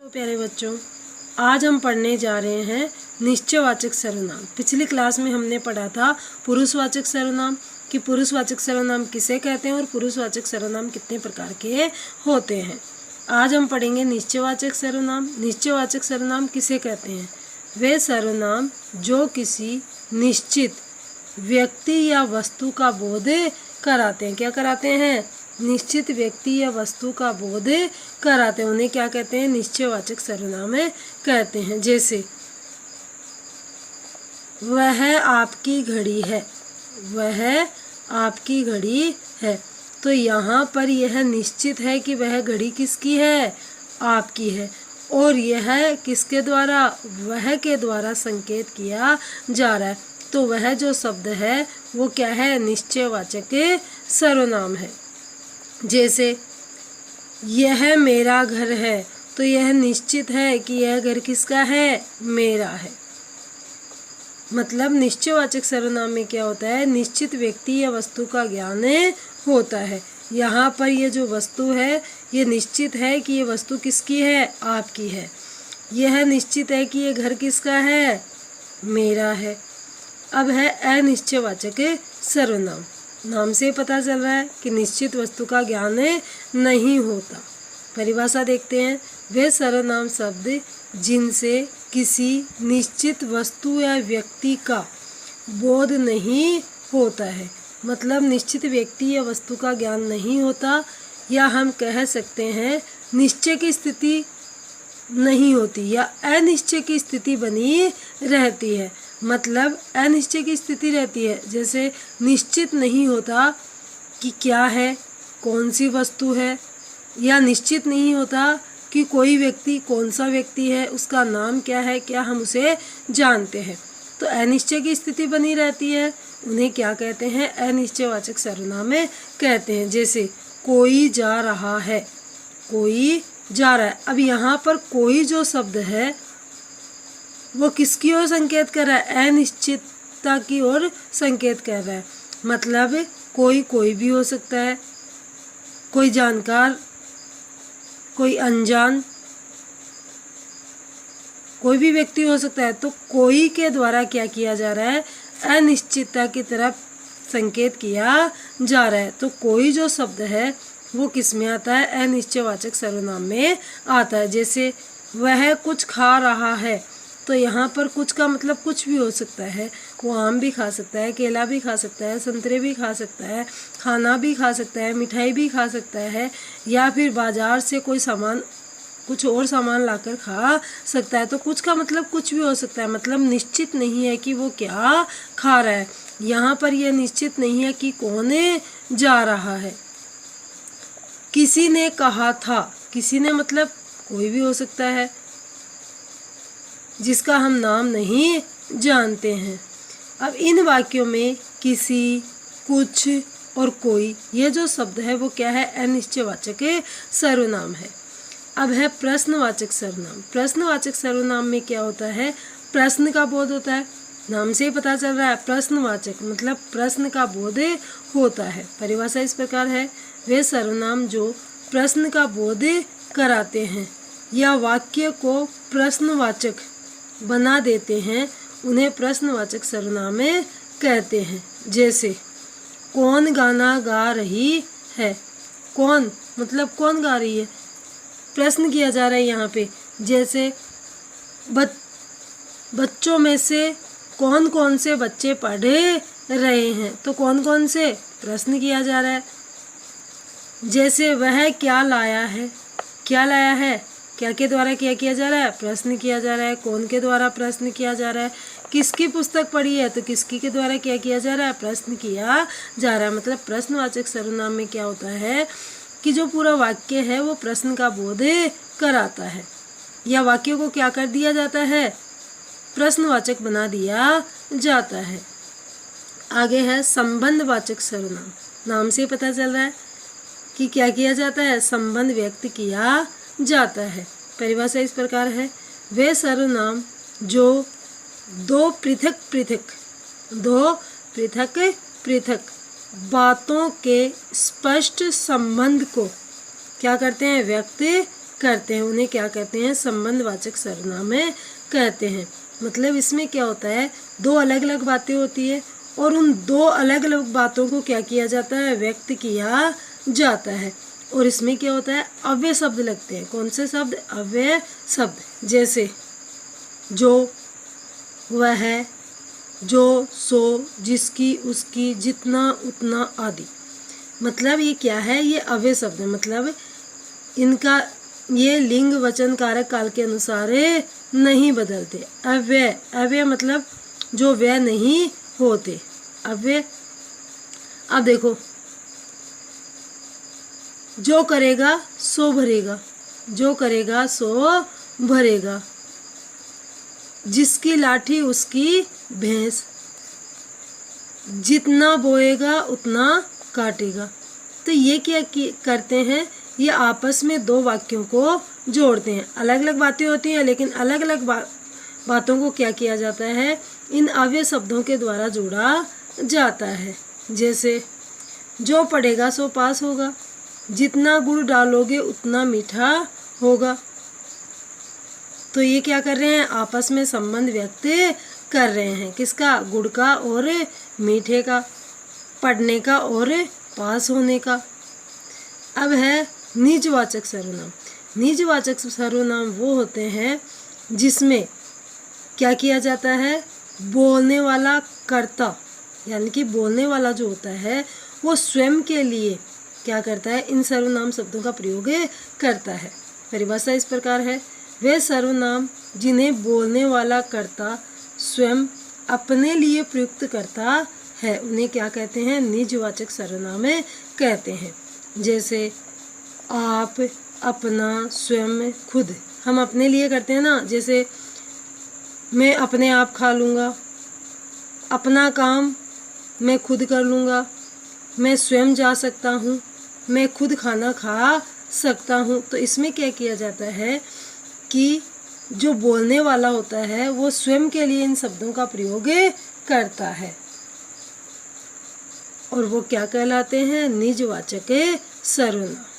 तो प्यारे बच्चों, आज हम पढ़ने जा रहे हैं निश्चयवाचक सर्वनाम। पिछली क्लास में हमने पढ़ा था पुरुषवाचक सर्वनाम कि पुरुषवाचक सर्वनाम किसे कहते हैं और पुरुषवाचक सर्वनाम कितने प्रकार के होते हैं। आज हम पढ़ेंगे निश्चयवाचक सर्वनाम। निश्चयवाचक सर्वनाम किसे कहते हैं? वे सर्वनाम जो किसी निश्चित व्यक्ति या वस्तु का बोध कराते हैं। क्या कराते हैं? निश्चित व्यक्ति या वस्तु का बोध कराते हैं। उन्हें क्या कहते हैं? निश्चयवाचक सर्वनाम कहते हैं। जैसे वह आपकी घड़ी है, वह आपकी घड़ी है। तो यहाँ पर यह निश्चित है कि वह घड़ी किसकी है? आपकी है। और यह किसके द्वारा? वह के द्वारा संकेत किया जा रहा है। तो वह जो शब्द है वो क्या है? निश्चयवाचक सर्वनाम है। जैसे यह मेरा घर है, तो यह निश्चित है कि यह घर किसका है? मेरा है। मतलब निश्चयवाचक सर्वनाम में क्या होता है? निश्चित व्यक्ति या वस्तु का ज्ञान होता है। यहाँ पर ये जो वस्तु है ये निश्चित है कि ये वस्तु किसकी है? आपकी है। यह निश्चित है कि ये घर किसका है? मेरा है। अब है अनिश्चयवाचक सर्वनाम। नाम से पता चल रहा है कि निश्चित वस्तु का ज्ञान नहीं होता। परिभाषा देखते हैं। वे सर्वनाम शब्द जिनसे किसी निश्चित वस्तु या व्यक्ति का बोध नहीं होता है। मतलब निश्चित व्यक्ति या वस्तु का ज्ञान नहीं होता, या हम कह सकते हैं निश्चय की स्थिति नहीं होती या अनिश्चय की स्थिति बनी रहती है। मतलब अनिश्चय की स्थिति रहती है। जैसे निश्चित नहीं होता कि क्या है, कौन सी वस्तु है, या निश्चित नहीं होता कि कोई व्यक्ति कौन सा व्यक्ति है, उसका नाम क्या है, क्या हम उसे जानते हैं। तो अनिश्चय की स्थिति बनी रहती है। उन्हें क्या कहते हैं? अनिश्चयवाचक सर्वनाम कहते हैं। जैसे कोई जा रहा है, कोई जा रहा है। अब यहाँ पर कोई जो शब्द है वो किसकी ओर संकेत कर रहा है? अनिश्चितता की ओर संकेत कर रहा है। मतलब कोई भी हो सकता है, कोई जानकार, कोई अनजान, कोई भी व्यक्ति हो सकता है। तो कोई के द्वारा क्या किया जा रहा है? अनिश्चितता की तरफ संकेत किया जा रहा है। तो कोई जो शब्द है वो किस में आता है? अनिश्चयवाचक सर्वनाम में आता है। जैसे वह कुछ खा रहा है, तो यहाँ पर कुछ का मतलब कुछ भी हो सकता है। वो आम भी खा सकता है, केला भी खा सकता है, संतरे भी खा सकता है, खाना भी खा सकता है, मिठाई भी खा सकता है, या फिर बाजार से कोई सामान, कुछ और सामान लाकर खा सकता है। तो कुछ का मतलब कुछ भी हो सकता है। मतलब निश्चित नहीं है कि वो क्या खा रहा है। यहाँ पर यह निश्चित नहीं है कि कौन जा रहा है। किसी ने कहा था, किसी ने मतलब कोई भी हो सकता है जिसका हम नाम नहीं जानते हैं। अब इन वाक्यों में किसी, कुछ और कोई, ये जो शब्द है वो क्या है? अनिश्चयवाचक सर्वनाम है। अब है प्रश्नवाचक सर्वनाम। प्रश्नवाचक सर्वनाम में क्या होता है? प्रश्न का बोध होता है। नाम से ही पता चल रहा है प्रश्नवाचक, मतलब प्रश्न का बोध होता है। परिभाषा इस प्रकार है। वे सर्वनाम जो प्रश्न का बोध कराते हैं या वाक्य को प्रश्नवाचक बना देते हैं, उन्हें प्रश्नवाचक सर्वनाम कहते हैं। जैसे कौन गाना गा रही है? कौन मतलब कौन गा रही है? प्रश्न किया जा रहा है यहाँ पे। जैसे बच्चों में से कौन कौन से बच्चे पढ़ रहे हैं? तो कौन कौन से? प्रश्न किया जा रहा है। जैसे वह क्या लाया है? क्या लाया है? क्या के द्वारा क्या किया जा रहा है? प्रश्न किया जा रहा है। कौन के द्वारा प्रश्न किया जा रहा है? किसकी पुस्तक पढ़ी है? तो किसकी के द्वारा क्या किया जा रहा है? प्रश्न किया जा रहा है। मतलब प्रश्नवाचक सर्वनाम में क्या होता है कि जो पूरा वाक्य है वो प्रश्न का बोध कराता है, या वाक्य को क्या कर दिया जाता है? प्रश्नवाचक बना दिया जाता है। आगे है संबंधवाचक सर्वनाम। नाम से पता चल रहा है कि क्या किया जाता है? संबंध व्यक्त किया जाता है। परिभाषा इस प्रकार है। वे सर्वनाम जो दो पृथक पृथक बातों के स्पष्ट संबंध को क्या करते हैं? व्यक्त करते हैं उन्हें क्या कहते हैं, संबंधवाचक सर्वनाम कहते हैं। मतलब इसमें क्या होता है, दो अलग अलग बातें होती है और उन दो अलग अलग बातों को क्या किया जाता है, व्यक्त किया जाता है। और इसमें क्या होता है, अव्यय शब्द लगते हैं। कौन से शब्द, अव्यय शब्द, जैसे जो, वह, जो, सो, जिसकी, उसकी, जितना, उतना आदि। मतलब ये क्या है, ये अव्यय शब्द है। मतलब इनका ये लिंग वचन कारक काल के अनुसार नहीं बदलते। अव्यय, अव्यय मतलब जो व्यय नहीं होते, अव्यय। अब देखो, जो करेगा सो भरेगा, जो करेगा सो भरेगा, जिसकी लाठी उसकी भैंस, जितना बोएगा उतना काटेगा। तो ये क्या करते हैं, ये आपस में दो वाक्यों को जोड़ते हैं। अलग अलग बातें होती हैं लेकिन अलग अलग बातों को क्या किया जाता है, इन अव्यय शब्दों के द्वारा जोड़ा जाता है। जैसे जो पढ़ेगा सो पास होगा, जितना गुड़ डालोगे उतना मीठा होगा। तो ये क्या कर रहे हैं, आपस में संबंध व्यक्त कर रहे हैं। किसका, गुड़ का और मीठे का, पढ़ने का और पास होने का। अब है निजवाचक सर्वनाम। निजवाचक सर्वनाम वो होते हैं जिसमें क्या किया जाता है, बोलने वाला कर्ता, यानी कि बोलने वाला जो होता है वो स्वयं के लिए क्या करता है, इन सर्वनाम शब्दों का प्रयोग करता है। परिभाषा इस प्रकार है, वे सर्वनाम जिन्हें बोलने वाला कर्ता स्वयं अपने लिए प्रयुक्त करता है उन्हें क्या कहते हैं, निजवाचक सर्वनाम कहते हैं। जैसे आप, अपना, स्वयं, खुद। हम अपने लिए करते हैं ना, जैसे मैं अपने आप खा लूँगा, अपना काम मैं खुद कर लूँगा, मैं स्वयं जा सकता हूँ, मैं खुद खाना खा सकता हूँ। तो इसमें क्या किया जाता है कि जो बोलने वाला होता है वो स्वयं के लिए इन शब्दों का प्रयोग करता है और वो क्या कहलाते हैं, निजवाचक सर्वनाम।